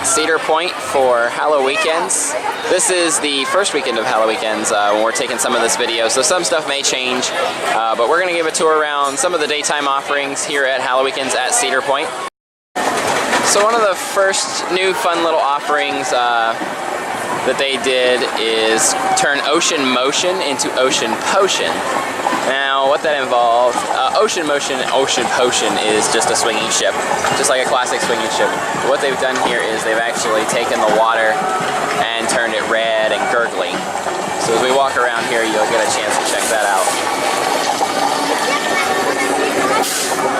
Cedar Point for Halloweekends. This is the first weekend of Halloweekends when we're taking some of this video, so some stuff may change, but we're going to give a tour around some of the daytime offerings here at Halloweekends at Cedar Point. So one of the first new fun little offerings that they did is turn Ocean Motion into Ocean Potion. Now, what that involved, Ocean Motion, Ocean Potion is just a swinging ship, just like a classic swinging ship. What they've done here is they've actually taken the water and turned it red and gurgling. So as we walk around here, you'll get a chance to check that out.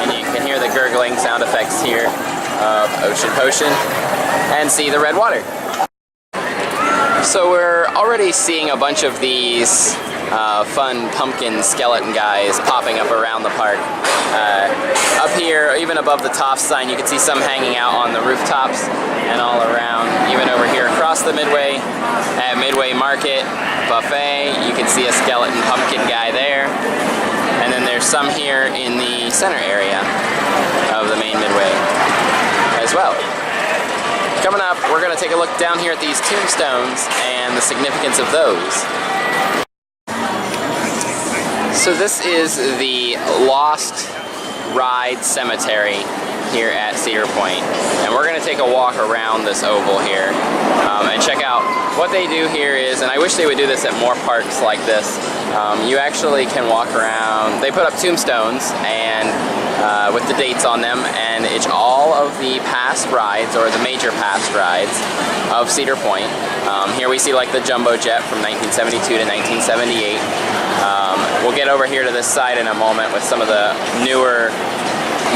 And you can hear the gurgling sound effects here of Ocean Potion and see the red water. So we're already seeing a bunch of these fun pumpkin skeleton guys popping up around the park. Up here, even above the Toff sign, you can see some hanging out on the rooftops and all around. Even over here across the Midway, at Midway Market Buffet, you can see a skeleton pumpkin guy there. And then there's some here in the center area of the main Midway as well. Coming up, we're going to take a look down here at these tombstones and the significance of those. So this is the Lost Ride Cemetery here at Cedar Point, and we're going to take a walk around this oval here and check out what they do here is, and I wish they would do this at more parks like this. You actually can walk around. They put up tombstones and with the dates on them, and it's all of the past rides, or the major past rides of Cedar Point. Here we see like the Jumbo Jet from 1972 to 1978. We'll get over here to this side in a moment with some of the newer,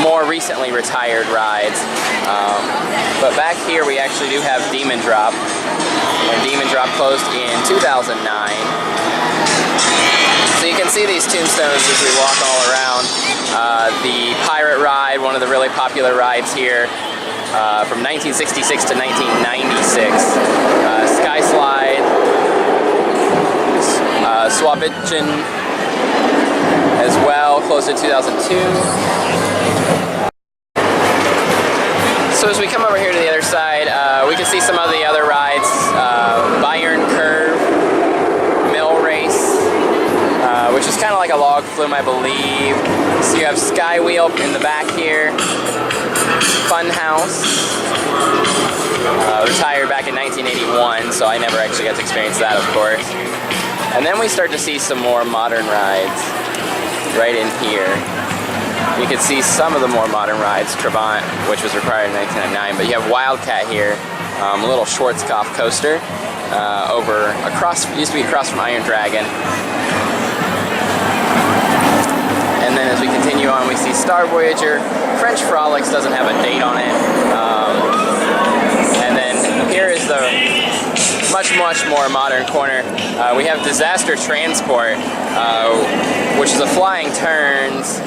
more recently retired rides. But back here we actually do have Demon Drop, and Demon Drop closed in 2009. So you can see these tombstones as we walk all around. The Pirate Ride, one of the really popular rides here, from 1966 to 1996. Sky Slide, Swabichen as well, closed in 2002. So as we come over here to the other side, we can see some of the other rides. Bayern Curve, Mill Race, which is kind of like a log flume, I believe. So you have Skywheel in the back here. Funhouse, retired back in 1981, so I never actually got to experience that, of course. And then we start to see some more modern rides right in here. You can see some of the more modern rides, Trabant, which was required in 1999, but you have Wildcat here, a little Schwarzkopf coaster, used to be across from Iron Dragon. And then as we continue on, we see Star Voyager. French Frolics doesn't have a date on it. And then here is the much more modern corner. We have Disaster Transport, which is a flying turns.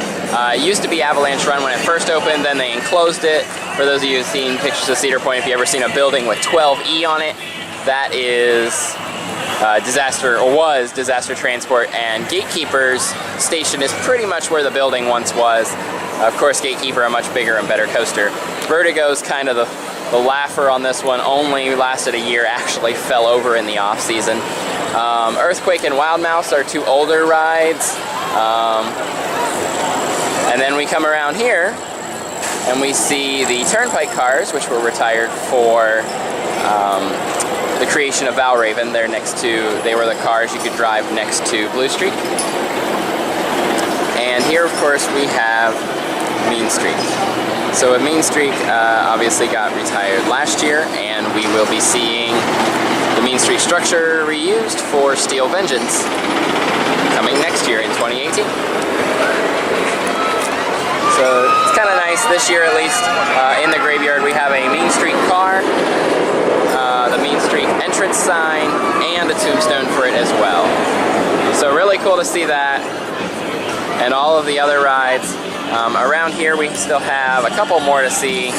It used to be Avalanche Run when it first opened, then they enclosed it. For those of you who've seen pictures of Cedar Point, if you've ever seen a building with 12E on it, that is was Disaster Transport, and Gatekeeper's station is pretty much where the building once was. Of course, Gatekeeper, a much bigger and better coaster. Vertigo's kind of the laugher on this one, only lasted a year, actually fell over in the off season. Earthquake and Wild Mouse are two older rides. And then we come around here and we see the Turnpike cars, which were retired for the creation of Valraven. They were the cars you could drive next to Blue Streak. And here, of course, we have Mean Streak. So Mean Streak obviously got retired last year, and we will be seeing the Mean Streak structure reused for Steel Vengeance coming next year in 2018. So it's kind of nice this year, at least. In the graveyard we have a Mean Streak car, the Mean Streak entrance sign, and a tombstone for it as well. So really cool to see that, and all of the other rides. Around here we still have a couple more to see.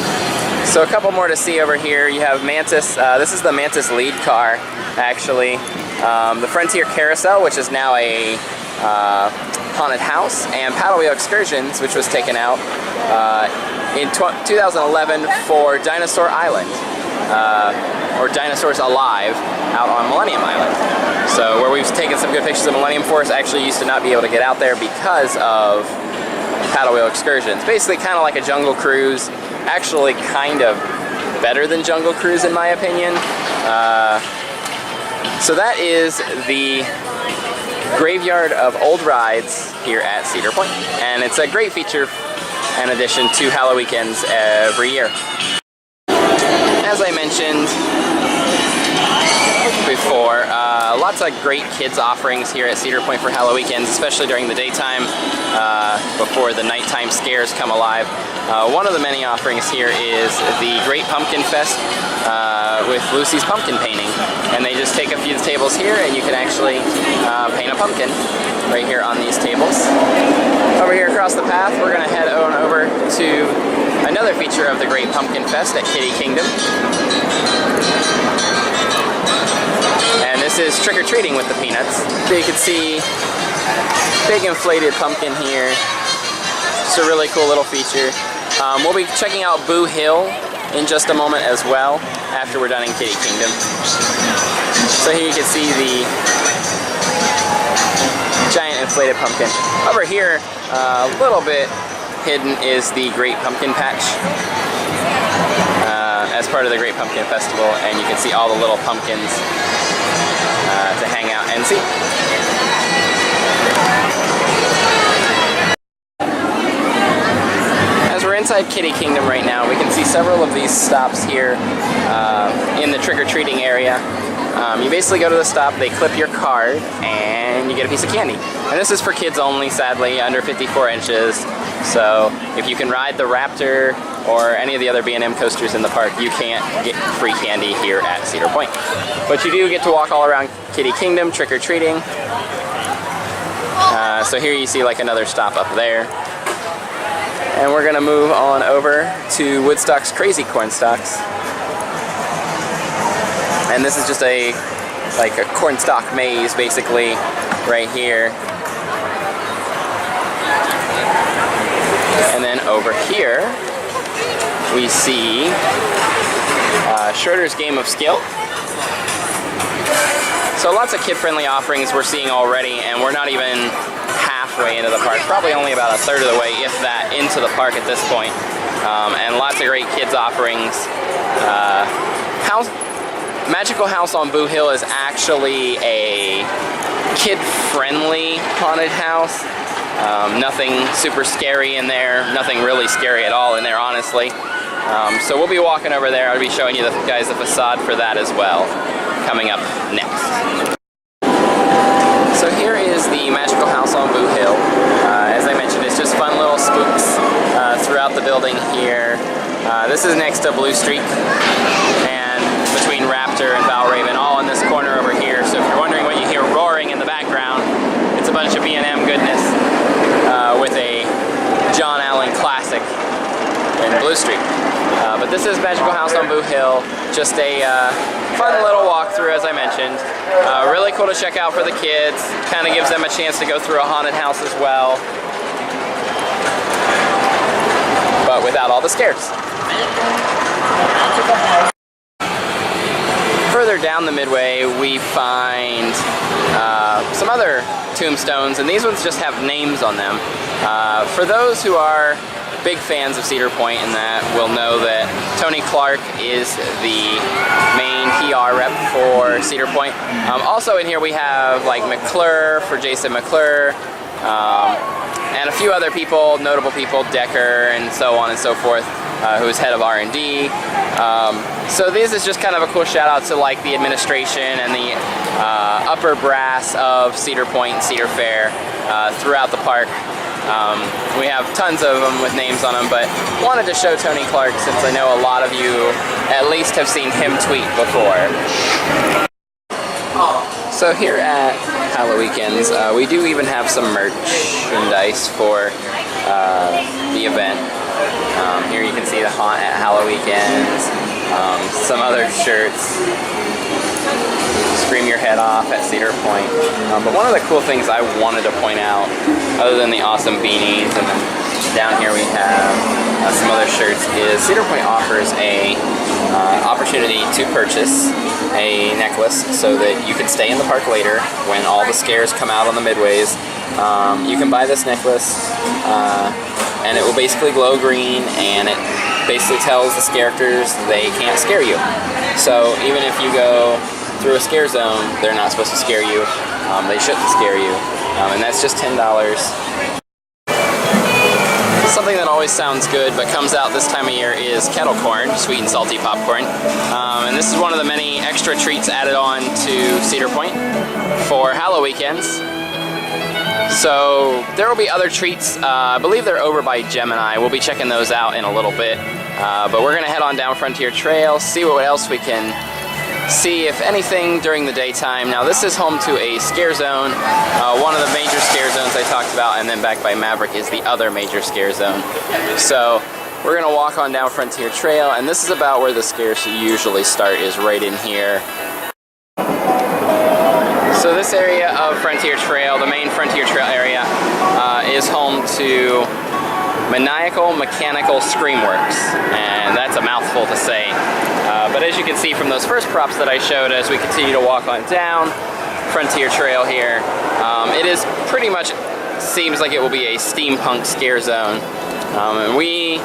So a couple more to see over here. You have Mantis. This is the Mantis lead car, actually. The Frontier Carousel, which is now a haunted house, and Paddle Wheel Excursions, which was taken out in 2011 for Dinosaur Island. or dinosaurs alive out on Millennium Island. So where we've taken some good pictures of Millennium Forest, actually used to not be able to get out there because of paddle wheel excursions. Basically kind of like a Jungle Cruise, actually kind of better than Jungle Cruise in my opinion. So that is the graveyard of old rides here at Cedar Point, and it's a great feature in addition to Halloweekends every year. As I mentioned before, lots of great kids offerings here at Cedar Point for Halloweekends, especially during the daytime before the nighttime scares come alive. One of the many offerings here is the Great Pumpkin Fest with Lucy's pumpkin painting, and they just take a few tables here and you can actually paint a pumpkin right here on these tables. Over here across the path, we're going to head on over to another feature of the Great Pumpkin Fest at Kitty Kingdom. And this is trick-or-treating with the Peanuts. So you can see big inflated pumpkin here. It's a really cool little feature. We'll be checking out Boo Hill in just a moment as well after we're done in Kitty Kingdom. So here you can see the giant inflated pumpkin. Over here, a little bit hidden is the Great Pumpkin Patch as part of the Great Pumpkin Festival, and you can see all the little pumpkins to hang out and see. As we're inside Kitty Kingdom right now, we can see several of these stops here in the trick-or-treating area. You basically go to the stop, they clip your card, and you get a piece of candy. And this is for kids only, sadly, under 54 inches. So if you can ride the Raptor or any of the other B&M coasters in the park, you can't get free candy here at Cedar Point. But you do get to walk all around Kitty Kingdom, trick-or-treating. So here you see like another stop up there. And we're gonna move on over to Woodstock's Crazy Cornstalks. And this is just like a cornstalk maze basically right here. And then over here we see Schroeder's Game of Skill. So lots of kid-friendly offerings we're seeing already, and we're not even halfway into the park. Probably only about a third of the way, if that, into the park at this point. And lots of great kids offerings. Magical House on Boo Hill is actually a kid-friendly haunted house. Nothing super scary in there, nothing really scary at all in there, honestly. So we'll be walking over there. I'll be showing you guys the facade for that as well, coming up next. So here is the Magical House on Boo Hill. As I mentioned, it's just fun little spooks throughout the building here. This is next to Blue Streak, and between Raptor and Valraven, all in this corner over here. So if you're wondering what you hear roaring in the background, it's a bunch of B&M goodness with a John Allen classic in Blue Streak. But this is Magical House on Boo Hill. Just a fun little walkthrough, as I mentioned. Really cool to check out for the kids. Kind of gives them a chance to go through a haunted house as well, but without all the scares. Further down the midway, we find some other tombstones, and these ones just have names on them. For those who are big fans of Cedar Point, and that will know that Tony Clark is the main PR rep for Cedar Point. Also in here we have like McClure for Jason McClure, and a few other people, notable people, Decker and so on and so forth, who's head of R&D. So this is just kind of a cool shout out to like the administration and the upper brass of Cedar Point and Cedar Fair throughout the park. We have tons of them with names on them, but wanted to show Tony Clark since I know a lot of you at least have seen him tweet before. So here at Halloweekends, we do even have some merchandise for the event. Here you can see the haunt at Halloweekends, some other shirts, Scream Your Head Off at Cedar Point. But one of the cool things I wanted to point out, other than the awesome beanies, and then down here we have some other shirts, is Cedar Point offers a opportunity to purchase a necklace so that you can stay in the park later when all the scares come out on the midways. You can buy this necklace and it will basically glow green, and it basically tells the characters they can't scare you. So even if you go through a scare zone, they're not supposed to scare you. They shouldn't scare you. And that's just $10. Something that always sounds good but comes out this time of year is kettle corn, sweet and salty popcorn. And this is one of the many extra treats added on to Cedar Point for Halloweekends. So there will be other treats. I believe they're over by Gemini. We'll be checking those out in a little bit. But we're going to head on down Frontier Trail, see what else we can see, if anything, during the daytime. Now this is home to a scare zone, one of the major scare zones I talked about, and then back by Maverick is the other major scare zone. So we're going to walk on down Frontier Trail, and this is about where the scares usually start, is right in here. So this area of Frontier Trail, the main Frontier Trail area, is home to Maniacal Mechanical Screamworks, and that's a mouthful to say. But as you can see from those first props that I showed, as we continue to walk on down Frontier Trail here, it is pretty much, seems like it will be a steampunk scare zone. And we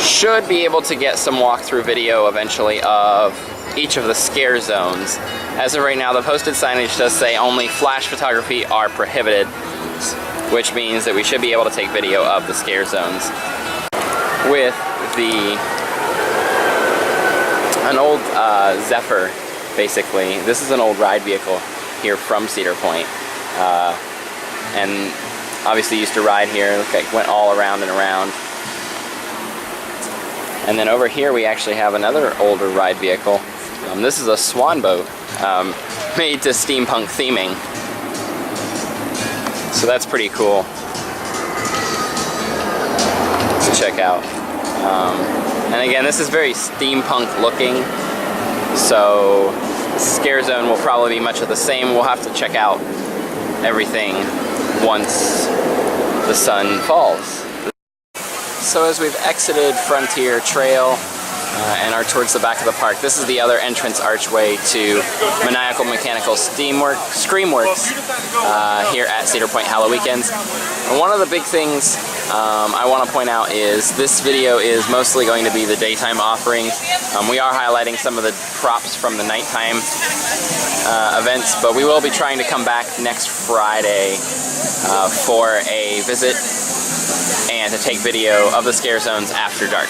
should be able to get some walkthrough video eventually of each of the scare zones. As of right now, the posted signage does say only flash photography are prohibited, which means that we should be able to take video of the scare zones. With an old Zephyr, basically. This is an old ride vehicle here from Cedar Point. And obviously used to ride here. Look, like went all around and around. And then over here we actually have another older ride vehicle. This is a swan boat made to steampunk theming. So that's pretty cool to check out. And again, this is very steampunk looking, so the scare zone will probably be much of the same. We'll have to check out everything once the sun falls. So as we've exited Frontier Trail and are towards the back of the park, this is the other entrance archway to Maniacal Mechanical Screamworks here at Cedar Point Halloweekends. And one of the big things I want to point out is this video is mostly going to be the daytime offerings. We are highlighting some of the props from the nighttime events, but we will be trying to come back next Friday for a visit and to take video of the scare zones after dark.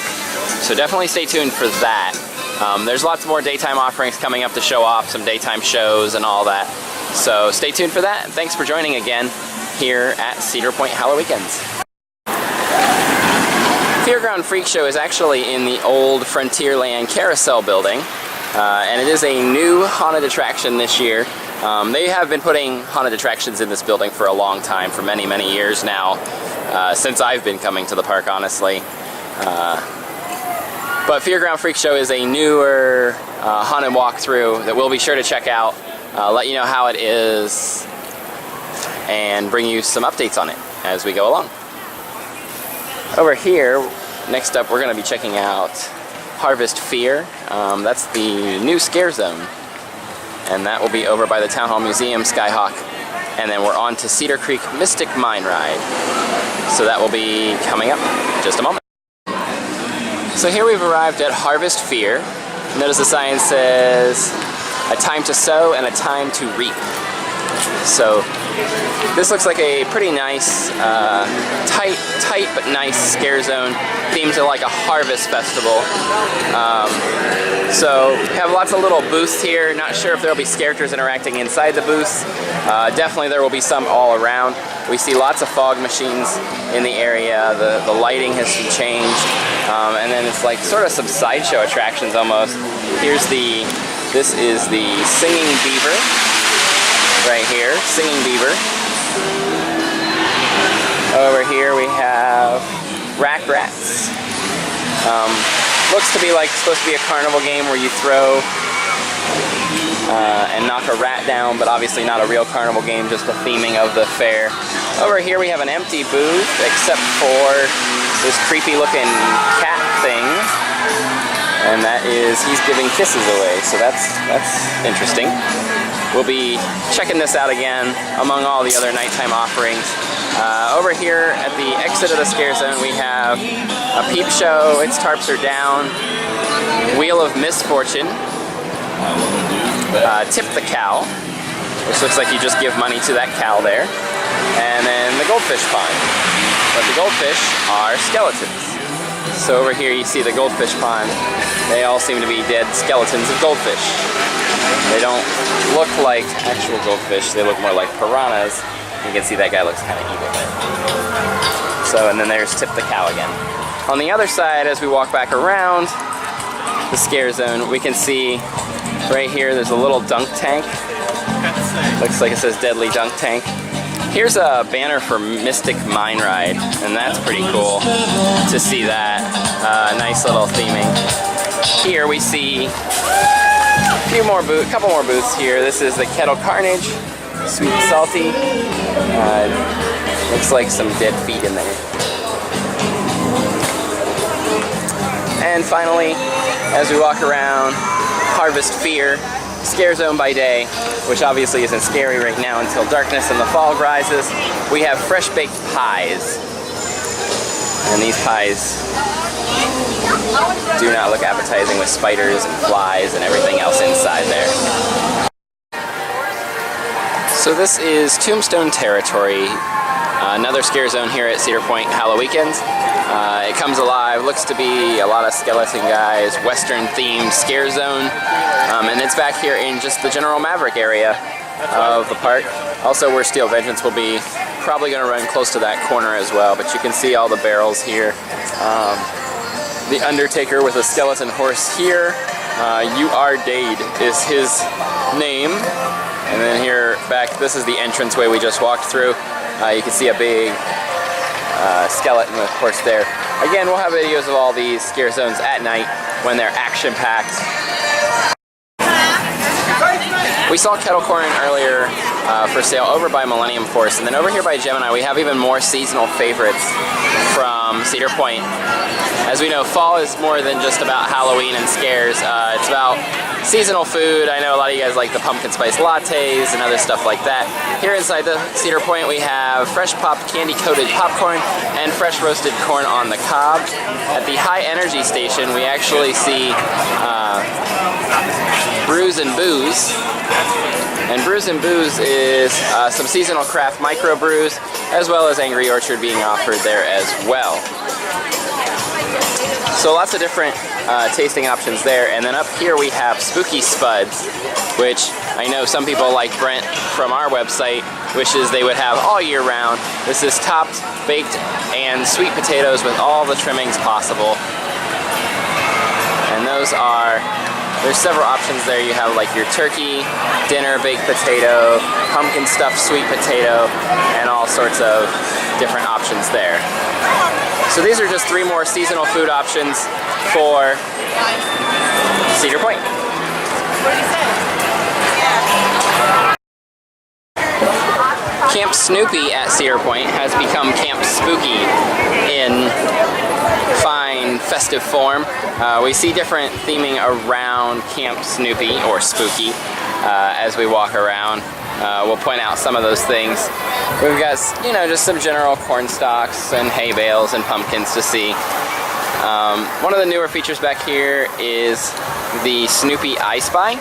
So definitely stay tuned for that. There's lots more daytime offerings coming up to show off some daytime shows and all that. So stay tuned for that. Thanks for joining again here at Cedar Point Halloweekends. Fairground Freakshow is actually in the old Frontierland Carousel building, and it is a new haunted attraction this year. They have been putting haunted attractions in this building for a long time, for many, many years now, since I've been coming to the park, honestly. But Fairground Freakshow is a newer haunted walkthrough that we'll be sure to check out, let you know how it is, and bring you some updates on it as we go along. Over here, next up, we're going to be checking out Harvest Fear. That's the new scare zone, and that will be over by the Town Hall Museum, Skyhawk, and then we're on to Cedar Creek Mystic Mine Ride. So that will be coming up in just a moment. So here we've arrived at Harvest Fear. Notice the sign says, a time to sow and a time to reap. So this looks like a pretty nice, tight but nice scare zone, themed to like a harvest festival. So we have lots of little booths here. Not sure if there will be characters interacting inside the booths. Definitely there will be some all around. We see lots of fog machines in the area. The lighting has changed. And then it's like sort of some sideshow attractions almost. This is the Singing Beaver. Right here, Singing Beaver. Over here we have Rack Rats. Looks to be like supposed to be a carnival game where you throw and knock a rat down, but obviously not a real carnival game, just a theming of the fair. Over here we have an empty booth, except for this creepy looking cat thing. And that is, he's giving kisses away, so that's interesting. We'll be checking this out again among all the other nighttime offerings. Over here at the exit of the scare zone, we have a peep show. Its tarps are down. Wheel of Misfortune. Tip the Cow, which looks like you just give money to that cow there. And then the goldfish pond. But the goldfish are skeletons. So over here you see the goldfish pond. They all seem to be dead skeletons of goldfish. They don't look like actual goldfish, they look more like piranhas. You can see that guy looks kind of evil there. So, and then there's Tip the Cow again. On the other side, as we walk back around the scare zone, we can see right here there's a little dunk tank. Looks like it says Deadly Dunk Tank. Here's a banner for Mystic Mine Ride, and that's pretty cool to see that. Nice little theming. Here we see a couple more booths here. This is the Kettle Carnage, sweet and salty. Looks like some dead feet in there. And finally, as we walk around, Harvest Fear, Scare Zone by day, which obviously isn't scary right now until darkness and the fog rises. We have fresh baked pies. And these pies do not look appetizing with spiders and flies and everything else inside there. So this is Tombstone Territory, another scare zone here at Cedar Point Halloweekends. It comes alive, looks to be a lot of skeleton guys, western themed scare zone, and it's back here in just the general Maverick area of the park. Also where Steel Vengeance will be, probably going to run close to that corner as well, but you can see all the barrels here. The Undertaker with a skeleton horse here, You Are Dade is his name. And then here back, this is the entranceway we just walked through. You can see a big skeleton, of course, there. Again, we'll have videos of all these scare zones at night when they're action-packed. We saw kettle corn earlier for sale over by Millennium Force, and then over here by Gemini we have even more seasonal favorites from Cedar Point. As we know, fall is more than just about Halloween and scares. It's about seasonal food. I know a lot of you guys like the pumpkin spice lattes and other stuff like that. Here inside the Cedar Point we have fresh popped candy coated popcorn and fresh roasted corn on the cob. At the high energy station we actually see Brews and Booze. And Brews and Booze is some seasonal craft micro brews, as well as Angry Orchard being offered there as well. So lots of different tasting options there. And then up here we have Spooky Spuds, which I know some people like Brent from our website wishes they would have all year round. This is topped, baked, and sweet potatoes with all the trimmings possible. And those are, there's several options there. You have like your turkey, dinner baked potato, pumpkin stuffed sweet potato, and all sorts of different options there. So these are just 3 more seasonal food options for Cedar Point. Camp Snoopy at Cedar Point has become Camp Spooky in fine festive form. We see different theming around Camp Snoopy or Spooky as we walk around. We'll point out some of those things. We've got, you know, just some general corn stalks and hay bales and pumpkins to see. One of the newer features back here is the Snoopy I Spy,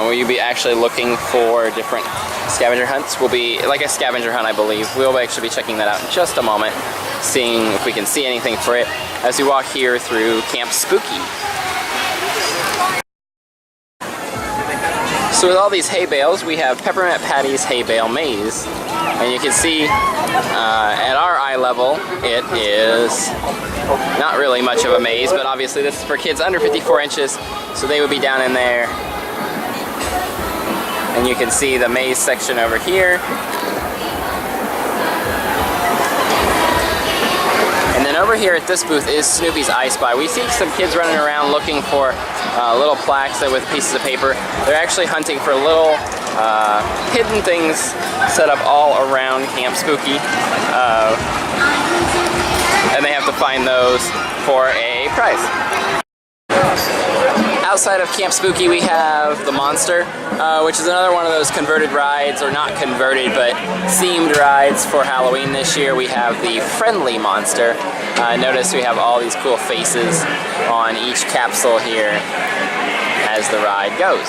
where you'll be actually looking for different scavenger hunts. Will be like a scavenger hunt, I believe. We'll actually be checking that out in just a moment, seeing if we can see anything for it as we walk here through Camp Spooky. So with all these hay bales, we have Peppermint Patties hay bale maze, and you can see at our eye level it is not really much of a maze, but obviously this is for kids under 54 inches, so they would be down in there. And you can see the maze section over here. And then over here at this booth is Snoopy's I Spy. We see some kids running around looking for little plaques with pieces of paper. They're actually hunting for little hidden things set up all around Camp Spooky. And they have to find those for a prize. Outside of Camp Spooky, we have the Monster, which is another one of those converted rides, or not converted, but themed rides for Halloween this year. We have the Friendly Monster. Notice we have all these cool faces on each capsule here as the ride goes.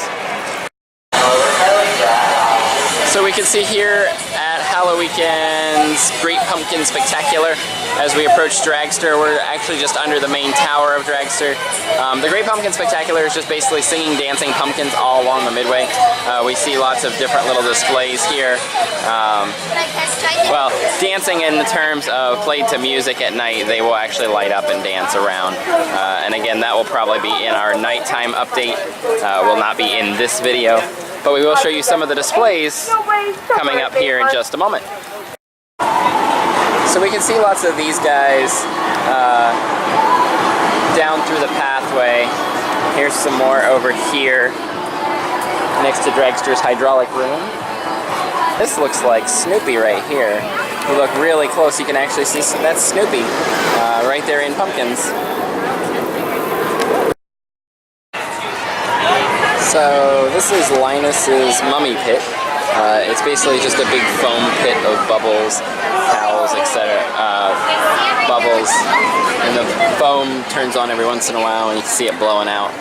So we can see here at Halloweekends Great Pumpkin Spectacular. As we approach Dragster, we're actually just under the main tower of Dragster. The Great Pumpkin Spectacular is just basically singing, dancing pumpkins all along the midway. We see lots of different little displays here. Well, dancing in the terms of played to music at night, they will actually light up and dance around. And again, that will probably be in our nighttime update. Will not be in this video. But we will show you some of the displays coming up here in just a moment. So we can see lots of these guys down through the pathway. Here's some more over here next to Dragster's hydraulic room. This looks like Snoopy right here. If you look really close, you can actually see that's Snoopy right there in pumpkins. So this is Linus's Mummy Pit. It's basically just a big foam pit of bubbles, towels, etc. Bubbles, and the foam turns on every once in a while, and you can see it blowing out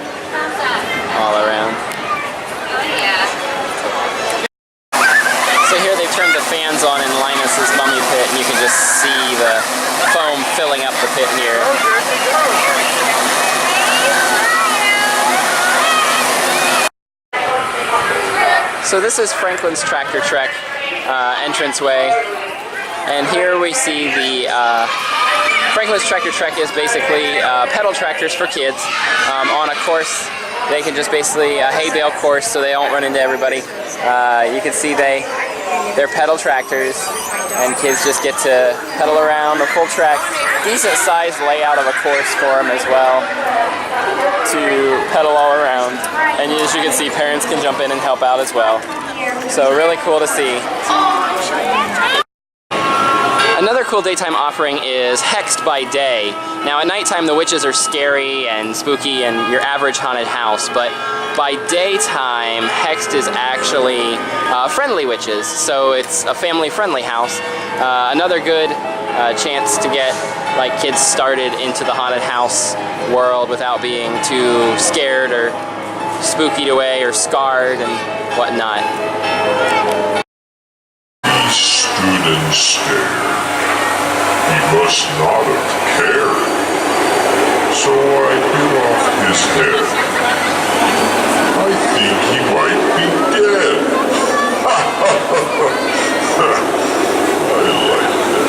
all around. So here they've turned the fans on in Linus's Mummy Pit, and you can just see the foam filling up the pit here. So this is Franklin's Tractor Trek entranceway, and here we see the Franklin's Tractor Trek is basically pedal tractors for kids on a course. They can just basically a hay bale course, so they don't run into everybody. You can see they're pedal tractors, and kids just get to pedal around the full track. Decent sized layout of a course for them as well to pedal all around. And as you can see, parents can jump in and help out as well. So really cool to see. Another cool daytime offering is Hexed by Day. Now at nighttime the witches are scary and spooky and your average haunted house, but by daytime Hexed is actually friendly witches, so it's a family friendly house. Another good chance to get like kids started into the haunted house world without being too scared or spookied away or scarred and whatnot. He stood and stared. He must not have cared. So I bit off his head. I think he might be dead. I like that.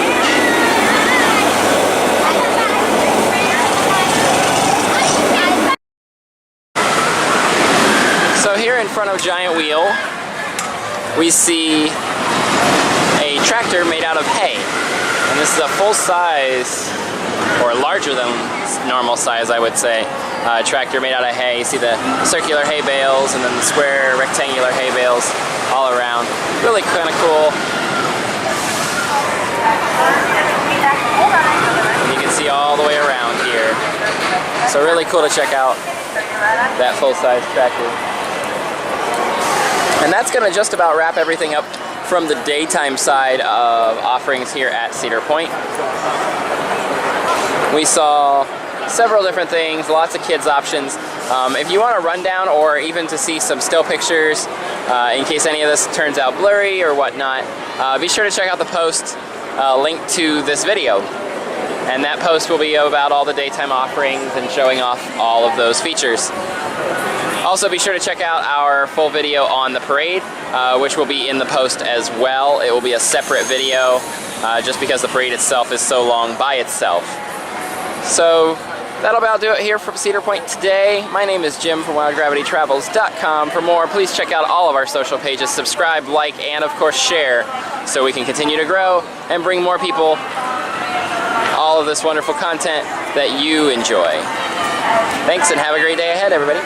So here in front of Giant Wheel, we see a tractor made out of hay. And this is a full-size, or larger than normal size, I would say, tractor made out of hay. You see the circular hay bales and then the square rectangular hay bales all around. Really kind of cool. And you can see all the way around here. So really cool to check out that full-size tractor. And that's going to just about wrap everything up from the daytime side of offerings here at Cedar Point. We saw several different things, lots of kids options. If you want a rundown or even to see some still pictures in case any of this turns out blurry or whatnot, be sure to check out the post linked to this video. And that post will be about all the daytime offerings and showing off all of those features. Also be sure to check out our full video on the parade, which will be in the post as well. It will be a separate video just because the parade itself is so long by itself. So that'll about do it here from Cedar Point today. My name is Jim from WildGravityTravels.com. For more, please check out all of our social pages, subscribe, like, and of course share, so we can continue to grow and bring more people all of this wonderful content that you enjoy. Thanks and have a great day ahead, everybody.